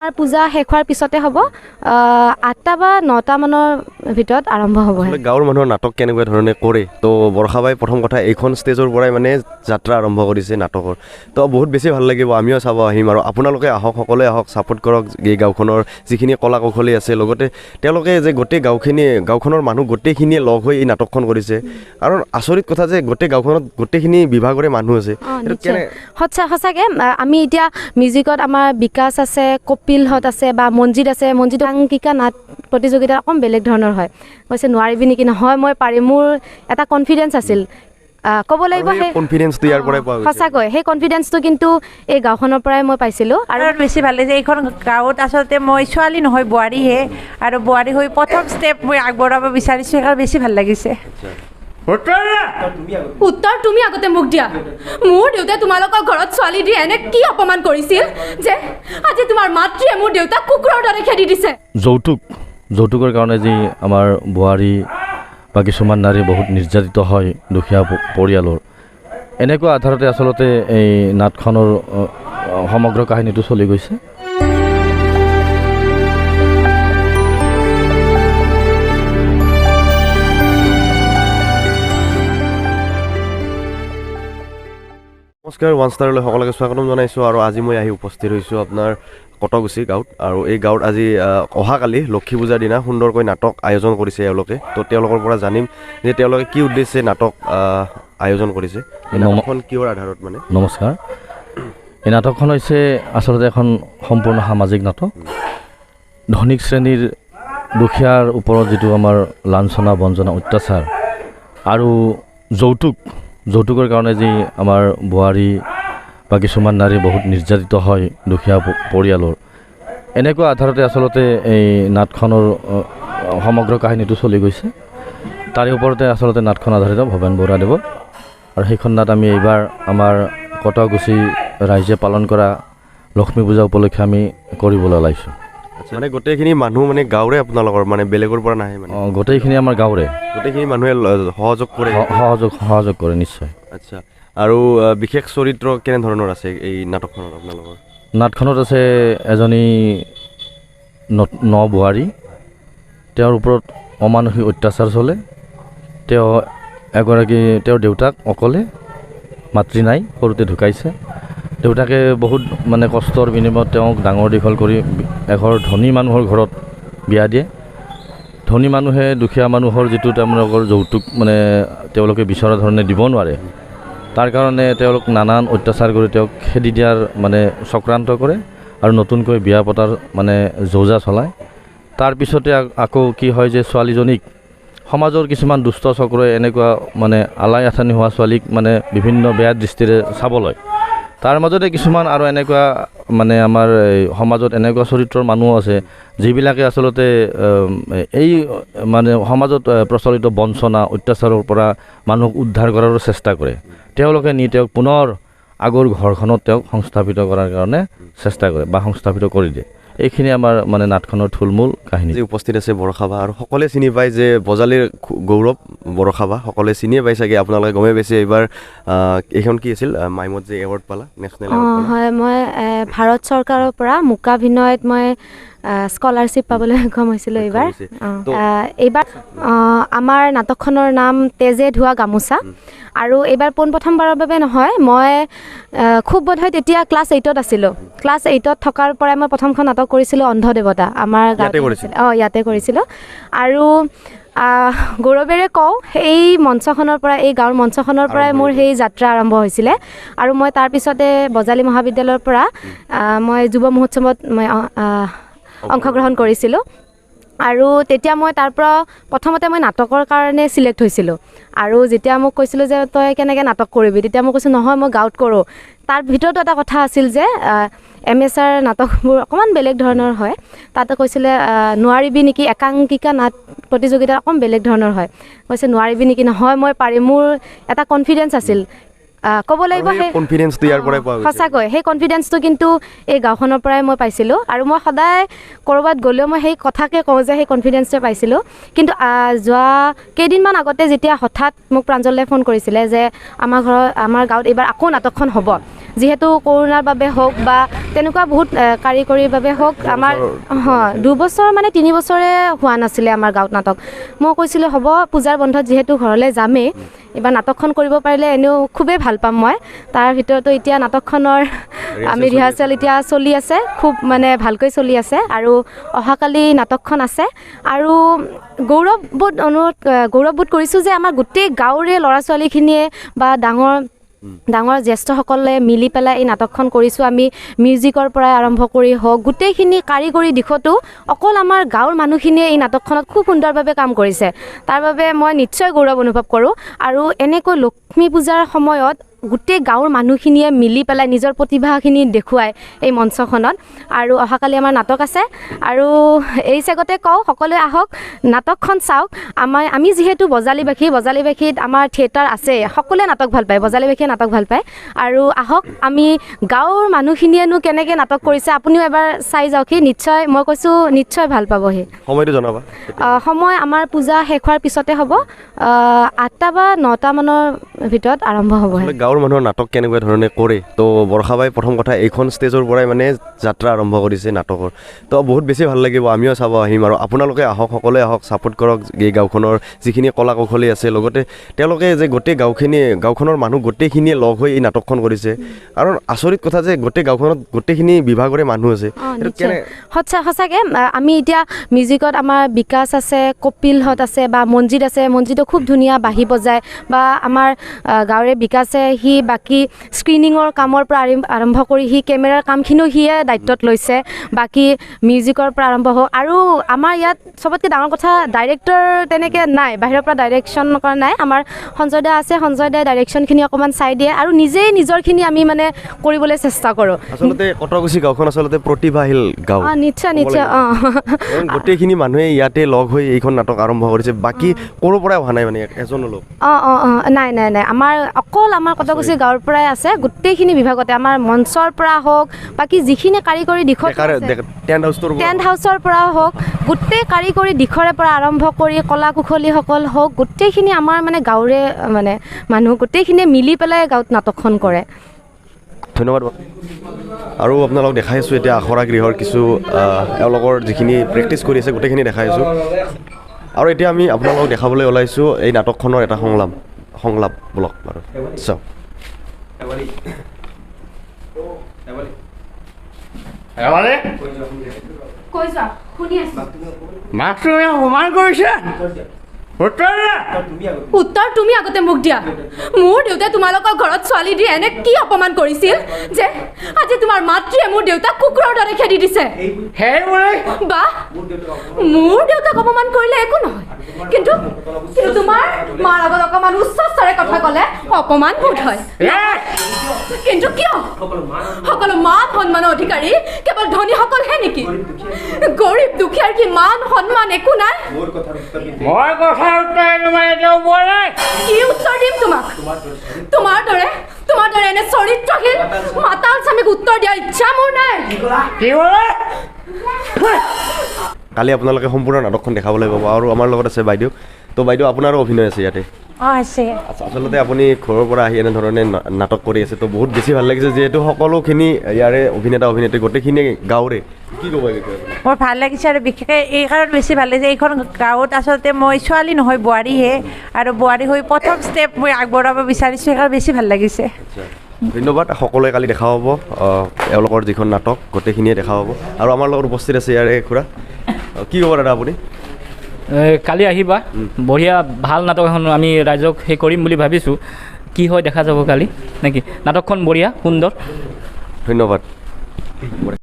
আমাৰ পূজা শেষ হোৱাৰ পিছতে হ'ব 8টা বা 9টা মানৰ ভিতৰত আৰম্ভ হ'ব। গাঁৱৰ মানুহৰ নাটক কেনেকুৱা ধৰণে কৰে তো বৰষাবাই প্ৰথম কথা এইখন ষ্টেজৰ পৰাই মানে যাত্ৰা আৰম্ভ কৰিছে নাটকৰ। তো বহুত বেছি ভাল লাগিব, আমিও চাব আহিম আৰু আপোনালোকে আহক, সকলোৱে আহক, ছাপোৰ্ট কৰক এই গাঁওখনৰ যিখিনি কলা কৌশলী আছে। লগতে তেওঁলোকে যে গোটেই গাঁওখনৰ মানুহ গোটেইখিনিয়ে লগ হৈ এই নাটকখন কৰিছে। আৰু আচৰিত কথা যে গোটেই গাঁওখনত গোটেইখিনি বিভাগৰে মানুহ আছে। সঁচাকৈ আমি এতিয়া মিউজিকত আমাৰ বিকাশ আছে, কপিলহঁত আছে বা মঞ্জিত আছে। মঞ্জিত আংকিকা নাট প্ৰতিযোগিতা অকণ বেলেগ ধৰণৰ হয়। কৈছে নোৱাৰিবি নেকি? নহয় মই পাৰিম, মোৰ এটা কনফিডেঞ্চ আছিল। ক'ব লাগিব সেই কনফিডেন্সটো ইয়াৰ পৰাই পোৱা গৈছে। সঁচাকৈ সেই কনফিডেন্সটো কিন্তু এই গাঁওখনৰ পৰাই মই পাইছিলোঁ। আৰু বেছি ভাল লাগিছে এইখন গাঁৱত আচলতে মই ছোৱালী নহয় বোৱাৰীহে, আৰু বোৱাৰী হৈ প্ৰথম ষ্টেপ মই আগবঢ়াব বিচাৰিছোঁ, সেইকাৰণে বেছি ভাল লাগিছে। উত্তৰ তুমি আগতে মোক দিয়া। মোৰ দেউতাই তোমালোকৰ ঘৰত ছোৱালী দি এনে কি অপমান কৰিছিল যে আজি তোমাৰ মাতৃয়ে মোৰ দেউতাক কুকুৰৰ দৰে খেদি দিছে। যৌতুকৰ কাৰণে যি আমাৰ বোৱাৰী বা কিছুমান নাৰী বহুত নিৰ্যাতিত হয় দুখীয়া পৰিয়ালৰ, এনেকুৱা আধাৰতে আচলতে এই নাটখনৰ সমগ্ৰ কাহিনীটো চলি গৈছে। নমস্কাৰ, ওৱান ষ্টাৰলৈ সকলোকে স্বাগতম জনাইছোঁ। আৰু আজি মই আহি উপস্থিত হৈছোঁ আপোনাৰ কটগুচি গাঁৱত। আৰু এই গাঁৱত আজি অহাকালি লক্ষী পূজাৰ দিনা সুন্দৰকৈ নাটক আয়োজন কৰিছে এওঁলোকে। তো তেওঁলোকৰ পৰা জানিম যে তেওঁলোকে কি উদ্দেশ্যে নাটক আয়োজন কৰিছে, নাটকখন কিহৰ আধাৰত মানে। নমস্কাৰ, এই নাটকখন হৈছে আচলতে এখন সম্পূৰ্ণ সামাজিক নাটক। ধনিক শ্ৰেণীৰ দুখীয়াৰ ওপৰত যিটো আমাৰ লাঞ্ছনা, বঞ্চনা, অত্যাচাৰ আৰু যৌতুকৰ কাৰণে যি আমাৰ বোৱাৰী বা কিছুমান নাৰী বহুত নিৰ্যাতিত হয় দুখীয়া পৰিয়ালৰ, এনেকুৱা আধাৰতে আচলতে এই নাটখনৰ সমগ্ৰ কাহিনীটো চলি গৈছে। তাৰে ওপৰতে আচলতে নাটখন আধাৰিত ভৱেন বৰুৱাদেৱৰ। আৰু সেইখন নাট আমি এইবাৰ আমাৰ কটগুচি ৰাইজে পালন কৰা লক্ষ্মী পূজা উপলক্ষে আমি কৰিবলৈ ওলাইছোঁ। মানে গোটেইখিনি মানুহ মানে গাঁৱৰে আপোনালোকৰ, মানে বেলেগৰ পৰা নাহে মানে? গোটেইখিনি আমাৰ গাঁৱৰে, গোটেইখিনি মানুহে সহযোগ কৰে। সহযোগ কৰে নিশ্চয়। আচ্ছা, আৰু বিশেষ চৰিত্ৰ কেনেধৰণৰ আছে এই নাটকখনত আপোনালোকৰ? নাটখনত আছে এজনী বোৱাৰী, তেওঁৰ ওপৰত অমানসিক অত্যাচাৰ চলে। তেওঁৰ দেউতাক অকলে, মাতৃ নাই, সৰুতে ঢুকাইছে। দেউতাকে বহুত মানে কষ্টৰ বিনিময়ত তেওঁক ডাঙৰ দীঘল কৰি এঘৰ ধনী মানুহৰ ঘৰত বিয়া দিয়ে। ধনী মানুহে দুখীয়া মানুহৰ যিটো তেওঁলোকৰ যৌতুক মানে তেওঁলোকে বিচৰা ধৰণে দিব নোৱাৰে, তাৰ কাৰণে তেওঁলোক নানান অত্যাচাৰ কৰি তেওঁক খেদি দিয়াৰ মানে চক্ৰান্ত কৰে আৰু নতুনকৈ বিয়া পতাৰ মানে যৌজা চলায়। তাৰপিছতে আকৌ কি হয় যে ছোৱালীজনীক সমাজৰ কিছুমান দুষ্ট চক্ৰই এনেকুৱা মানে আলাই আথানি হোৱা ছোৱালীক মানে বিভিন্ন বেয়া দৃষ্টিৰে চাব লয়। তাৰ মাজতে কিছুমান আৰু এনেকুৱা মানে আমাৰ সমাজত এনেকুৱা চৰিত্ৰৰ মানুহ আছে যিবিলাকে আচলতে এই মানে সমাজত প্ৰচলিত বঞ্চনা, অত্যাচাৰৰ পৰা মানুহক উদ্ধাৰ কৰাৰ চেষ্টা কৰে। তেওঁলোকে তেওঁক পুনৰ আগৰ ঘৰখনত তেওঁক সংস্থাপিত কৰাৰ কাৰণে চেষ্টা কৰে বা সংস্থাপিত কৰি দিয়ে। এইখিনি আমাৰ মানে নাটখনৰ থুলমূল কাহিনী। উপস্থিত আছে বৰষাবা, আৰু সকলোৱে চিনি পায় যে বজালীৰ গৌৰৱ বৰষাবা, সকলোৱে চিনিয়ে পাই চাগে, আপোনালোকে গমেই পাইছে। এইবাৰ এইখন কি আছিল মাইমত যে এৱাৰ্ড পালা, নেশ্যনেল এৱাৰ্ড? হয়, মই ভাৰত চৰকাৰৰ পৰা মোকাভিনয়ত মই স্কলাৰশ্বিপ পাবলৈ সক্ষম হৈছিলোঁ এইবাৰ। আমাৰ নাটকখনৰ নাম তেজে ধোৱা গামোচা। আৰু এইবাৰ পোনপ্ৰথমবাৰৰ বাবে নহয়, মই খুব বোধহয় তেতিয়া ক্লাছ 8ত আছিলোঁ। ক্লাছ 8ত থকাৰ পৰাই মই প্ৰথমখন নাটক কৰিছিলোঁ অন্ধ দেৱতা, আমাৰ ইয়াতে কৰিছিলোঁ। আৰু গৌৰৱেৰে কওঁ, এই মঞ্চখনৰ পৰা, এই গাঁৱৰ মঞ্চখনৰ পৰাই মোৰ সেই যাত্ৰা আৰম্ভ হৈছিলে। আৰু মই তাৰপিছতে বজালী মহাবিদ্যালয়ৰ পৰা মই যুৱ মহোৎসৱত মই অংশগ্ৰহণ কৰিছিলোঁ। আৰু তেতিয়া মই তাৰ পৰা প্ৰথমতে মই নাটকৰ কাৰণে ছিলেক্ট হৈছিলোঁ। আৰু যেতিয়া মোক কৈছিলোঁ যে তই কেনেকৈ নাটক কৰিবি, তেতিয়া মই কৈছোঁ নহয় মই গাঁৱত কৰোঁ। তাৰ ভিতৰতো এটা কথা আছিল যে MSR নাটকবোৰ অকণমান বেলেগ ধৰণৰ হয়। তাতে কৈছিলে নোৱাৰিবি নেকি, একাংকিকা নাট প্ৰতিযোগিতা অকণ বেলেগ ধৰণৰ হয়। কৈছে নোৱাৰিবি নেকি? নহয় মই পাৰিম, মোৰ এটা কনফিডেঞ্চ আছিল। ক'ব লাগিব সেই কনফিডেন্সটো ইয়াৰ পৰাই পোৱা গৈছে সঁচাকৈ সেই কনফিডেন্সটো কিন্তু এই গাঁওখনৰ পৰাই মই পাইছিলোঁ আৰু মই সদায় ক'ৰবাত গ'লেও মই সেই কথাকে কওঁ যে সেই কনফিডেন্সটোৱে পাইছিলোঁ কিন্তু যোৱা কেইদিনমান আগতে যেতিয়া হঠাৎ মোক প্ৰাঞ্জলে ফোন কৰিছিলে যে আমাৰ গাঁৱত এইবাৰ আকৌ নাটকখন হ'ব যিহেতু কৰোণাৰ বাবে হওক বা তেনেকুৱা বহুত কাৰিকৰীৰ বাবে হওক আমাৰ 2 বছৰ মানে 3 বছৰে হোৱা নাছিলে আমাৰ গাঁৱত নাটক মই কৈছিলোঁ হ'ব পূজাৰ বন্ধত যিহেতু ঘৰলৈ যামেই এইবাৰ নাটকখন কৰিব পাৰিলে এনেও খুবেই ভাল পাম মই তাৰ ভিতৰতো এতিয়া নাটকখনৰ আমি ৰিহাৰ্চেল এতিয়া চলি আছে খুব মানে ভালকৈ চলি আছে আৰু অহাকালি নাটকখন আছে আৰু গৌৰৱবোধ কৰিছোঁ যে আমাৰ গোটেই গাঁৱৰে ল'ৰা ছোৱালীখিনিয়ে বা ডাঙৰ জ্যেষ্ঠসকলে মিলি পেলাই এই নাটকখন কৰিছোঁ আমি মিউজিকৰ পৰাই আৰম্ভ কৰি হওক গোটেইখিনি কাৰিকৰী দিশতো অকল আমাৰ গাঁৱৰ মানুহখিনিয়ে এই নাটকখনত খুব সুন্দৰভাৱে কাম কৰিছে তাৰ বাবে মই নিশ্চয় গৌৰৱ অনুভৱ কৰোঁ আৰু এনেকৈ লক্ষ্মী পূজাৰ সময়ত গোটেই গাঁৱৰ মানুহখিনিয়ে মিলি পেলাই নিজৰ প্ৰতিভাখিনি দেখুৱায় এই মঞ্চখনত আৰু অহাকালি আমাৰ নাটক আছে আৰু এই চেগতে কওঁ সকলোৱে আহক নাটকখন চাওক আমি যিহেতু বজালীবাসীত আমাৰ থিয়েটাৰ আছে সকলোৱে নাটক ভাল পায় বজালীবাসীয়ে নাটক ভাল পায় আৰু আহক আমি গাঁৱৰ মানুহখিনিয়েনো কেনেকৈ নাটক কৰিছে আপুনিও এবাৰ চাই যাওকহি নিশ্চয় মই কৈছোঁ নিশ্চয় ভাল পাবহি সময়টো জনাবা সময় আমাৰ পূজা শেষ হোৱাৰ পিছতে হ'ব 8টা বা 9টা মানৰ ভিতৰত আৰম্ভ হ'ব গাঁৱৰ মানুহৰ নাটক কেনেকুৱা ধৰণে কৰে তো বৰষাবাই প্ৰথম কথা এইখন ষ্টেজৰ পৰাই মানে যাত্ৰা আৰম্ভ কৰিছে নাটকৰ তো বহুত বেছি ভাল লাগিব আমিও চাব আহিম আৰু আপোনালোকে আহক সকলোৱে আহক ছাপোৰ্ট কৰক এই গাঁওখনৰ যিখিনি কলা কৌশলী আছে লগতে তেওঁলোকে যে গোটেই গাঁওখনৰ মানুহ গোটেইখিনিয়ে লগ হৈ এই নাটকখন কৰিছে আৰু আচৰিত কথা যে গোটেই গাঁওখনত গোটেইখিনি বিভাগৰে মানুহ আছে সঁচাকৈ আমি এতিয়া মিউজিকত আমাৰ বিকাশ আছে কপিলহঁত আছে বা মঞ্জিত আছে মঞ্জিতো খুব ধুনীয়া বাঁহী বজায় বা আমাৰ গাঁৱৰে বিকাশে সি বাকী স্ক্ৰিনিঙৰ কামৰ পৰা আৰম্ভ কৰি সি কেমেৰাৰ কামখিনিও সিয়ে দায়িত্বত লৈছে বাকী মিউজিকৰ পৰা আৰম্ভ হওক আৰু আমাৰ ইয়াত চবতকৈ ডাঙৰ কথা ডাইৰেক্টৰ তেনেকৈ নাই বাহিৰৰ পৰা ডাইৰেকশ্যন কৰা নাই আমাৰ সঞ্জয় দা আছে সঞ্জয় দাই ডাইৰেকশ্যনখিনি অকণমান চাই দিয়ে আৰু নিজেই নিজৰখিনি আমি মানে কৰিবলৈ চেষ্টা কৰোঁ আচলতে কটৰগুচি গাঁওখন আচলতে প্ৰতিভাশীল গাঁও নিশ্চয় গোটেইখিনি মানুহে ইয়াতে লগ হৈ এইখন নাটক আৰম্ভ কৰিছে বাকী ক'ৰ পৰাই অহা নাই মানে এজনো লোক নাই আমাৰ অকল আমাৰ কটৰগুচি গাঁৱৰ পৰাই আছে গোটেইখিনি বিভাগতে আমাৰ মঞ্চৰ পৰা হওক বাকী যিখিনি কাৰিকৰী দিশত টেণ্ট হাউচৰ পৰা হওক গোটেই কাৰিকৰী দিশৰে পৰা আৰম্ভ কৰি কলা কুশলীসকল হওক গোটেইখিনি আমাৰ মানে গাঁৱৰে মানে মানুহ গোটেইখিনিয়ে মিলি পেলাই গাঁৱত নাটকখন কৰে ধন্যবাদ আৰু আপোনালোকক দেখাই আছোঁ এতিয়া আখৰা গৃহৰ কিছু এওঁলোকৰ যিখিনি প্ৰেক্টিচ কৰি আছে গোটেইখিনি দেখাই আছোঁ আৰু এতিয়া আমি আপোনালোকক দেখাবলৈ ওলাইছোঁ এই নাটকখনৰ এটা সংলাপ ব্লক বাৰু চাওক উত্তৰ তুমি আগতে মোক দিয়া মোৰ দেউতাই তোমালোকৰ ঘৰত ছোৱালী দি এনে কি অপমান কৰিছিল যে আজি তোমাৰ মাতৃয়ে মোৰ দেউতাক কুকুৰৰ দৰে খেদি দিছে বা মোৰ দেউতাক অপমান কৰিলে একো নহয় কিন্তু তোমাৰ মাৰ আগত অকণমান উচ্চ স্তৰে কথা ক'লে অপমান বোধ হয় কিন্তু কিয় সকলো মান সন্মানৰ অধিকাৰী কেৱল ধনীসকলহে নেকি গৰীব দুখীয়াৰ কি মান সন্মান একো নাই কি উত্তৰ দিম তোমাক তোমাৰ দৰে এনে চৰিত্ৰহীন মাতাল স্বামীক উত্তৰ দিয়াৰ ইচ্ছা মোৰ নাই কালি আপোনালোকে সম্পূৰ্ণ নাটকখন দেখাবলৈ পাব আৰু আমাৰ লগত আছে বাইদেউ তো বাইদেউ আপোনাৰো অভিনয় আছে ইয়াতে আছে আচলতে আপুনি ঘৰৰ পৰা আহি এনেধৰণে নাটক কৰি আছে তো বহুত বেছি ভাল লাগিছে যিহেতু সকলোখিনি ইয়াৰে অভিনেত্ৰী গোটেইখিনি গাঁৱৰে কি ক'ব মোৰ ভাল লাগিছে আৰু বিশেষকৈ এই কাৰণত বেছি ভাল লাগিছে এইখন গাঁৱত আচলতে মই ছোৱালী নহয় বোৱাৰীহে আৰু বোৱাৰী হৈ প্ৰথম ষ্টেপ মই আগবঢ়াব বিচাৰিছোঁ সেইকাৰণে বেছি ভাল লাগিছে ধন্যবাদ সকলোৱে কালি দেখা পাব এওঁলোকৰ যিখন নাটক গোটেইখিনিয়ে দেখা পাব আৰু আমাৰ লগত উপস্থিত আছে ইয়াৰে খুৰা কি ক'ব দাদা আপুনি কালি আহিবা বঢ়িয়া ভাল নাটক এখন আমি ৰাইজক সেই কৰিম বুলি ভাবিছোঁ কি হয় দেখা যাব কালি নেকি নাটকখন বঢ়িয়া সুন্দৰ ধন্যবাদ